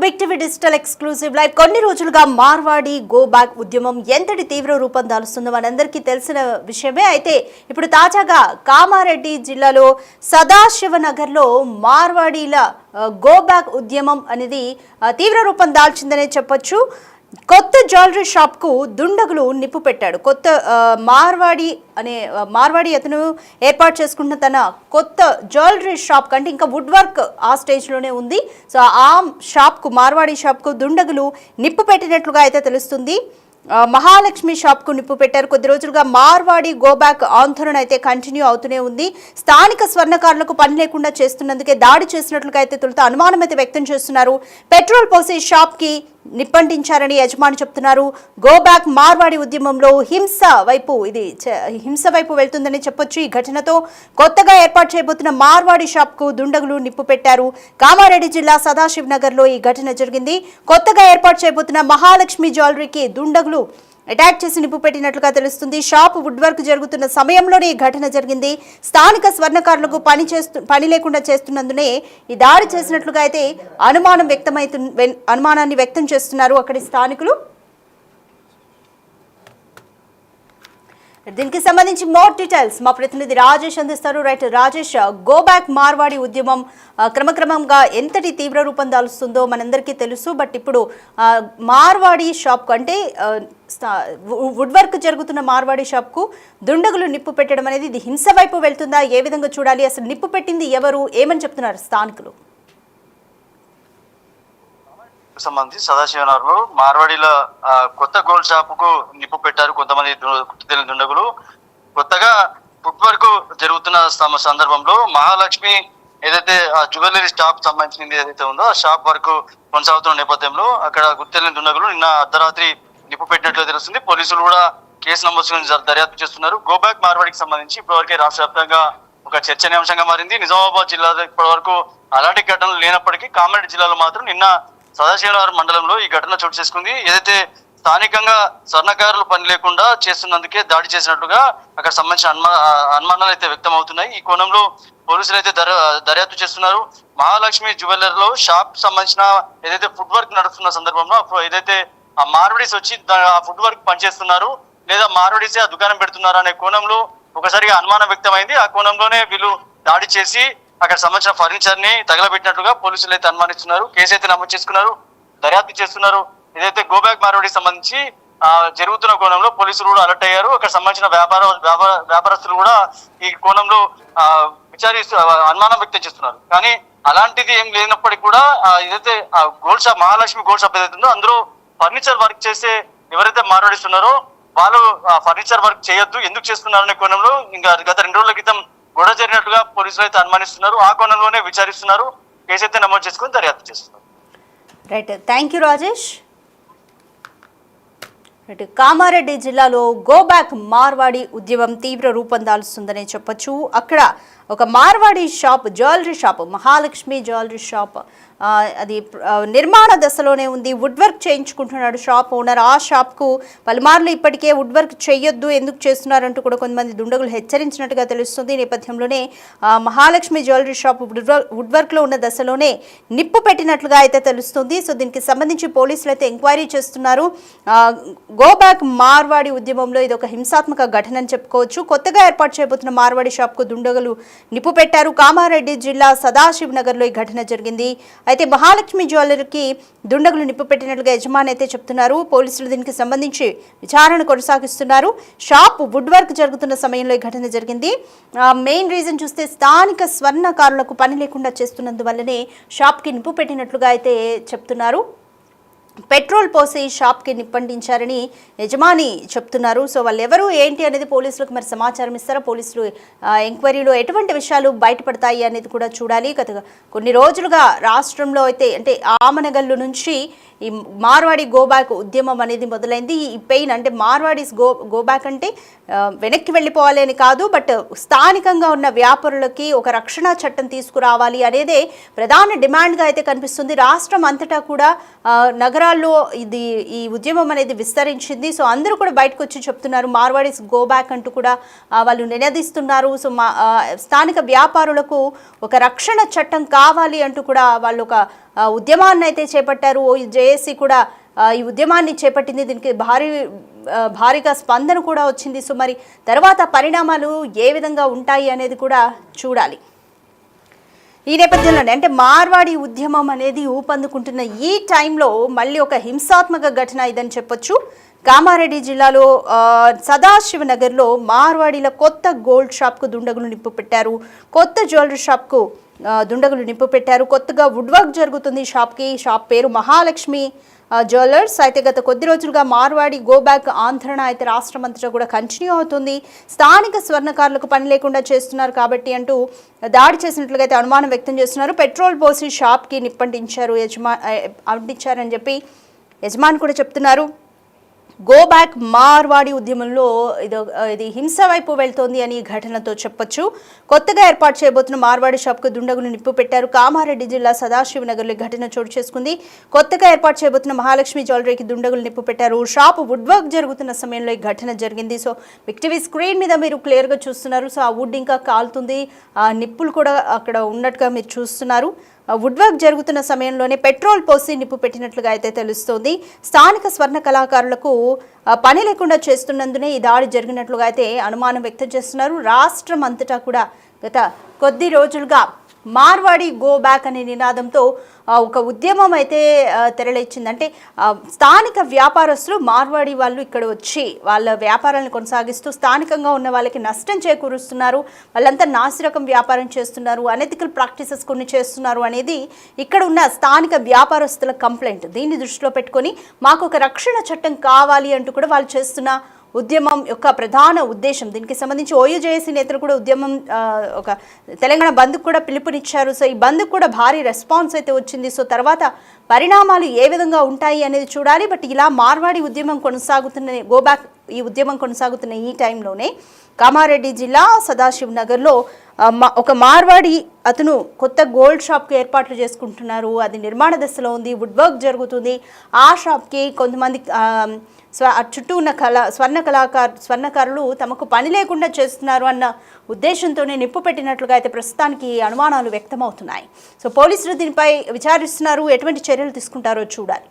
Big TV digital exclusive live. కొన్ని రోజులుగా Marwadi go back ఉద్యమం ఎంతటి తీవ్ర రూపం దాలుస్తుందో మనందరికీ తెలిసిన విషయమే. అయితే ఇప్పుడు తాజాగా కామారెడ్డి జిల్లాలో సదాశివనగర్లో మార్వాడీల గో బ్యాక్ ఉద్యమం అనేది తీవ్ర రూపం దాల్చిందనే చెప్పొచ్చు. కొత్త జ్యువెలరీ షాప్కు దుండగులు నిప్పు పెట్టాడు. కొత్త మార్వాడి అతను ఏర్పాటు చేసుకున్న తన కొత్త జ్యువెలరీ షాప్ కంటే ఇంకా వుడ్ వర్క్ ఆ స్టేజ్లోనే ఉంది. సో ఆ షాప్కు, మార్వాడి షాప్కు దుండగులు నిప్పు పెట్టినట్లుగా అయితే తెలుస్తుంది. మహాలక్ష్మి షాప్కు నిప్పు పెట్టారు. కొద్ది రోజులుగా మార్వాడి గో బ్యాక్ ఆందోళన అయితే కంటిన్యూ అవుతూనే ఉంది. స్థానిక స్వర్ణకారులకు పని లేకుండా చేస్తున్నందుకే దాడి చేసినట్లుగా అయితే తొలుత అనుమానం అయితే వ్యక్తం చేస్తున్నారు. పెట్రోల్ పోసి షాప్కి నిప్పంటించారని యజమాని చెప్తున్నారు. గో బ్యాక్ మార్వాడి ఉద్యమంలో హింస వైపు వెళ్తుందని చెప్పొచ్చు. ఈ ఘటనతో కొత్తగా ఏర్పాటు చేయబోతున్న మార్వాడి షాప్కు దుండగులు నిప్పు పెట్టారు. కామారెడ్డి జిల్లా సదాశివ్ నగర్లో ఈ ఘటన జరిగింది. కొత్తగా ఏర్పాటు చేయబోతున్న మహాలక్ష్మి జ్యువెలరీకి దుండగులు అటాక్ చేసి నిప్పు పెట్టినట్లుగా తెలుస్తుంది. షాప్ వుడ్ వర్క్ జరుగుతున్న సమయంలోనే ఈ ఘటన జరిగింది. స్థానిక స్వర్ణకారులకు పని లేకుండా చేస్తున్నందునే ఈ దాడి చేసినట్లుగా అయితే అనుమానాన్ని వ్యక్తం చేస్తున్నారు అక్కడి స్థానికులు. దీనికి సంబంధించి మోర్ డీటెయిల్స్ మా ప్రతినిధి రాజేష్ అందిస్తారు. Right Rajesh, go back Marwadi ఉద్యమం క్రమక్రమంగా ఎంతటి తీవ్ర రూపం దాలుస్తుందో మనందరికీ తెలుసు. బట్ ఇప్పుడు మార్వాడి షాప్కు, అంటే వుడ్ వర్క్ జరుగుతున్న మార్వాడి షాప్కు దుండగులు నిప్పు పెట్టడం అనేది ఇది హింస వైపు వెళ్తుందా? ఏ విధంగా చూడాలి? అసలు నిప్పు పెట్టింది ఎవరు? ఏమని చెప్తున్నారు స్థానికులు? సంబంధించి సదాశివనగర్లో మార్వాడీల కొత్త గోల్డ్ షాప్ కు నిప్పు పెట్టారు కొంతమంది తెలియని దుండగులు. కొత్తగా ఫుడ్ వర్క్ జరుగుతున్న సందర్భంలో మహాలక్ష్మి ఏదైతే ఆ జ్యువెలరీ షాప్ సంబంధించింది ఏదైతే ఉందో ఆ షాప్ వర్క్ కొనసాగుతున్న నేపథ్యంలో అక్కడ గుర్తెలిని దుండగులు నిన్న అర్ధరాత్రి నిప్పు పెట్టినట్లు తెలుస్తుంది. పోలీసులు కూడా కేసు నమోదు దర్యాప్తు చేస్తున్నారు. గో బ్యాక్ మార్వాడికి సంబంధించి ఇప్పటివరకే రాష్ట్ర వ్యాప్తంగా ఒక చర్చనీయాంశంగా మారింది. నిజామాబాద్ జిల్లాలో ఇప్పటి వరకు అలాంటి ఘటనలు లేనప్పటికీ కామారెడ్డి జిల్లాలో మాత్రం నిన్న సదాశివనగర్ మండలంలో ఈ ఘటన చోటు చేసుకుంది. ఏదైతే స్థానికంగా స్వర్ణకారులు పని లేకుండా చేస్తున్నందుకే దాడి చేసినట్టుగా అక్కడ సంబంధించిన అనుమానాలు అయితే వ్యక్తం అవుతున్నాయి. ఈ కోణంలో పోలీసులు అయితే దర్యాప్తు చేస్తున్నారు. మహాలక్ష్మి జ్యువెలరీలో షాప్ సంబంధించిన ఏదైతే ఫుడ్ వర్క్ నడుస్తున్న సందర్భంలో ఏదైతే ఆ మార్వడీస్ వచ్చి ఆ ఫుడ్ వర్క్ పనిచేస్తున్నారు లేదా మార్వడీసే ఆ దుకాణం పెడుతున్నారు అనే కోణంలో ఒకసారిగా అనుమానం వ్యక్తమైంది. ఆ కోణంలోనే వీళ్ళు దాడి చేసి అక్కడ సంబంధించిన ఫర్నిచర్ ని తగలబెట్టినట్లుగా పోలీసులు అయితే అనుమానిస్తున్నారు. కేసు అయితే నమోదు చేసుకున్నారు, దర్యాప్తు చేస్తున్నారు. ఏదైతే గో బ్యాక్ మార్వాడికి సంబంధించి జరుగుతున్న కోణంలో పోలీసులు కూడా అలర్ట్ అయ్యారు. అక్కడ సంబంధించిన వ్యాపారస్తులు కూడా ఈ కోణంలో విచారిస్తూ అనుమానం వ్యక్తం చేస్తున్నారు. కానీ అలాంటిది ఏం లేనప్పటికీ కూడా ఏదైతే gold shop, Mahalakshmi gold shop ఏదైతే ఉందో అందులో ఫర్నిచర్ వర్క్ చేసే ఎవరైతే మార్వాడిస్తున్నారో వాళ్ళు ఫర్నిచర్ వర్క్ చేయొద్దు, ఎందుకు చేస్తున్నారు అనే కోణంలో ఇంకా గత 2 రోజుల క్రితం గొడవ జరిగినట్టుగా పోలీసులు అయితే అనుమానిస్తున్నారు. ఆ కోణంలోనే విచారిస్తున్నారు. కేసు అయితే నమోదు చేసుకుని దర్యాప్తు చేస్తున్నారు. Right, thank you Rajesh. Kamareddy జిల్లాలో గో బ్యాక్ మార్వాడి ఉద్యమం తీవ్ర రూపం దాల్స్తుందనే చెప్పొచ్చు. అక్కడ ఒక Marwadi shop, jewellery shop, Mahalakshmi jewellery shop, అది నిర్మాణ దశలోనే ఉంది. వుడ్ వర్క్ చేయించుకుంటున్నాడు షాప్ ఓనర్. ఆ షాప్కు పలుమార్లు ఇప్పటికే వుడ్ వర్క్ చేయొద్దు, ఎందుకు చేస్తున్నారంటూ కూడా కొంతమంది దుండగులు హెచ్చరించినట్టుగా తెలుస్తుంది. ఈ నేపథ్యంలోనే మహాలక్ష్మి జ్యువెలరీ షాప్ వుడ్ వర్క్లో ఉన్న దశలోనే నిప్పు పెట్టినట్లుగా అయితే తెలుస్తుంది. సో దీనికి సంబంధించి పోలీసులు అయితే ఎంక్వైరీ చేస్తున్నారు. గో బ్యాక్ మార్వాడి ఉద్యమంలో ఇది ఒక హింసాత్మక ఘటన అని చెప్పుకోవచ్చు. కొత్తగా ఏర్పాటు చేయబోతున్న మార్వాడి షాప్కు దుండగులు నిప్పు పెట్టారు. కామారెడ్డి జిల్లా సదాశివ్ నగర్లో ఈ ఘటన జరిగింది. అయితే మహాలక్ష్మి జ్యువెలరీకి దుండగులు నిప్పు పెట్టినట్లుగా యజమాని అయితే చెప్తున్నారు. పోలీసులు దీనికి సంబంధించి విచారణ కొనసాగిస్తున్నారు. షాప్ వుడ్ వర్క్ జరుగుతున్న సమయంలో ఈ ఘటన జరిగింది. మెయిన్ రీజన్ చూస్తే స్థానిక స్వర్ణకారులకు పని లేకుండా చేస్తున్నందువల్లనే షాప్కి నిప్పు పెట్టినట్లుగా అయితే చెప్తున్నారు. పెట్రోల్ పోసి షాప్కి నిప్పంటించారని యజమాని చెప్తున్నారు. సో వాళ్ళు ఎవరు ఏంటి అనేది పోలీసులకు మరి సమాచారం ఇస్తారా? పోలీసులు ఎంక్వైరీలో ఎటువంటి విషయాలు బయటపడతాయి అనేది కూడా చూడాలి. కొన్ని రోజులుగా రాష్ట్రంలో అయితే, అంటే ఆమనగల్లు నుంచి ఈ మార్వాడి గో బ్యాక్ ఉద్యమం అనేది మొదలైంది. ఈ పెయిన్ అంటే మార్వాడీస్ గో బ్యాక్ అంటే వెనక్కి వెళ్ళిపోవాలి అని కాదు, బట్ స్థానికంగా ఉన్న వ్యాపారులకి ఒక రక్షణ చట్టం తీసుకురావాలి అనేదే ప్రధాన డిమాండ్గా అయితే కనిపిస్తుంది. రాష్ట్రం అంతటా కూడా నగర నగరాల్లో ఈ ఉద్యమం అనేది విస్తరించింది. సో అందరూ కూడా బయటకు వచ్చి చెప్తున్నారు మార్వాడీస్ గో బ్యాక్ అంటూ కూడా వాళ్ళు నినదిస్తున్నారు. సో స్థానిక వ్యాపారులకు ఒక రక్షణ చట్టం కావాలి అంటూ కూడా వాళ్ళు ఒక ఉద్యమాన్ని అయితే చేపట్టారు. జేఏసీ కూడా ఈ ఉద్యమాన్ని చేపట్టింది. దీనికి భారీగా స్పందన కూడా వచ్చింది. సో మరి తర్వాత పరిణామాలు ఏ విధంగా ఉంటాయి అనేది కూడా చూడాలి. ఈ నేపథ్యంలోనే అంటే మార్వాడి ఉద్యమం అనేది ఊపందుకుంటున్న ఈ టైంలో మళ్ళీ ఒక హింసాత్మక ఘటన ఇదని చెప్పొచ్చు. కామారెడ్డి జిల్లాలో సదాశివనగర్లో మార్వాడీల కొత్త గోల్డ్ షాప్కు దుండగులు నిప్పు పెట్టారు. కొత్త జ్యువెలరీ షాప్కు దుండగులు నిప్పు పెట్టారు. కొత్తగా వుడ్ వర్క్ జరుగుతుంది షాప్కి. షాప్ పేరు మహాలక్ష్మి జ్యువెలర్స్. అయితే గత కొద్ది రోజులుగా మార్వాడి గో బ్యాక్ ఆందోళన అయితే రాష్ట్రమంతటా కూడా కంటిన్యూ అవుతుంది. స్థానిక స్వర్ణకారులకు పని లేకుండా చేస్తున్నారు కాబట్టి అంటూ దాడి చేసినట్లుగా అయితే అనుమానం వ్యక్తం చేస్తున్నారు. పెట్రోల్ పోసి షాప్కి నిప్పంటించారు అంటించారని చెప్పి యజమాని కూడా చెప్తున్నారు. గో బ్యాక్ మార్వాడి ఉద్యమంలో ఇది హింస వైపు వెళ్తోంది అని ఘటనతో చెప్పొచ్చు. కొత్తగా ఏర్పాటు చేయబోతున్న మార్వాడి షాప్కు దుండగులు నిప్పు పెట్టారు. కామారెడ్డి జిల్లా సదాశివనగర్లో ఘటన చోటు చేసుకుంది. కొత్తగా ఏర్పాటు చేయబోతున్న మహాలక్ష్మి జ్యువెలరీకి దుండగులు నిప్పు పెట్టారు. షాప్ వుడ్ వర్క్ జరుగుతున్న సమయంలో ఈ ఘటన జరిగింది. సో బిగ్ టీవీ స్క్రీన్ మీద మీరు క్లియర్గా చూస్తున్నారు. సో ఆ వుడ్ ఇంకా కాలుతుంది, ఆ నిప్పులు కూడా అక్కడ ఉన్నట్టుగా మీరు చూస్తున్నారు. వుడ్ వర్క్ జరుగుతున్న సమయంలోనే పెట్రోల్ పోసి నిప్పు పెట్టినట్లుగా అయితే తెలుస్తోంది. స్థానిక స్వర్ణ కళాకారులకు పని లేకుండా చేస్తున్నందునే ఈ దాడి జరిగినట్లుగా అయితే అనుమానం వ్యక్తం చేస్తున్నారు. రాష్ట్రం అంతటా కూడా గత కొద్ది రోజులుగా మార్వాడి గో బ్యాక్ అనే నినాదంతో ఒక ఉద్యమం అయితే తెరలేచింది. అంటే స్థానిక వ్యాపారస్తులు మార్వాడి వాళ్ళు ఇక్కడ వచ్చి వాళ్ళ వ్యాపారాలను కొనసాగిస్తూ స్థానికంగా ఉన్న వాళ్ళకి నష్టం చేకూరుస్తున్నారు. వాళ్ళంతా నాసిరకం వ్యాపారం చేస్తున్నారు, అనెథికల్ ప్రాక్టీసెస్ కొన్ని చేస్తున్నారు అనేది ఇక్కడ ఉన్న స్థానిక వ్యాపారస్తుల కంప్లైంట్. దీన్ని దృష్టిలో పెట్టుకొని మాకు ఒక రక్షణ చట్టం కావాలి అంటూ కూడా వాళ్ళు చేస్తున్న ఉద్యమం యొక్క ప్రధాన ఉద్దేశం. దీనికి సంబంధించి ఓయూజేఏసీ నేతలు కూడా ఉద్యమం ఒక తెలంగాణ బంద్కు కూడా పిలుపునిచ్చారు. సో ఈ బంద్కు కూడా భారీ రెస్పాన్స్ అయితే వచ్చింది. సో తర్వాత పరిణామాలు ఏ విధంగా ఉంటాయి అనేది చూడాలి. బట్ ఇలా మార్వాడి ఉద్యమం కొనసాగుతున్న గో బ్యాక్ ఈ ఉద్యమం కొనసాగుతున్న ఈ టైంలోనే కామారెడ్డి జిల్లా సదాశివనగర్లో ఒక మార్వాడి అతను కొత్త గోల్డ్ షాప్కి ఏర్పాట్లు చేసుకుంటున్నారు. అది నిర్మాణ దశలో ఉంది, వుడ్ వర్క్ జరుగుతుంది. ఆ షాప్కి కొంతమంది చుట్టూ ఉన్న స్వర్ణకారులు తమకు పని లేకుండా చేస్తున్నారు అన్న ఉద్దేశంతోనే నిప్పు పెట్టినట్లుగా అయితే ప్రస్తుతానికి అనుమానాలు వ్యక్తమవుతున్నాయి. సో పోలీసులు దీనిపై విచారిస్తున్నారు. ఎటువంటి చర్యలు తీసుకుంటారో చూడాలి.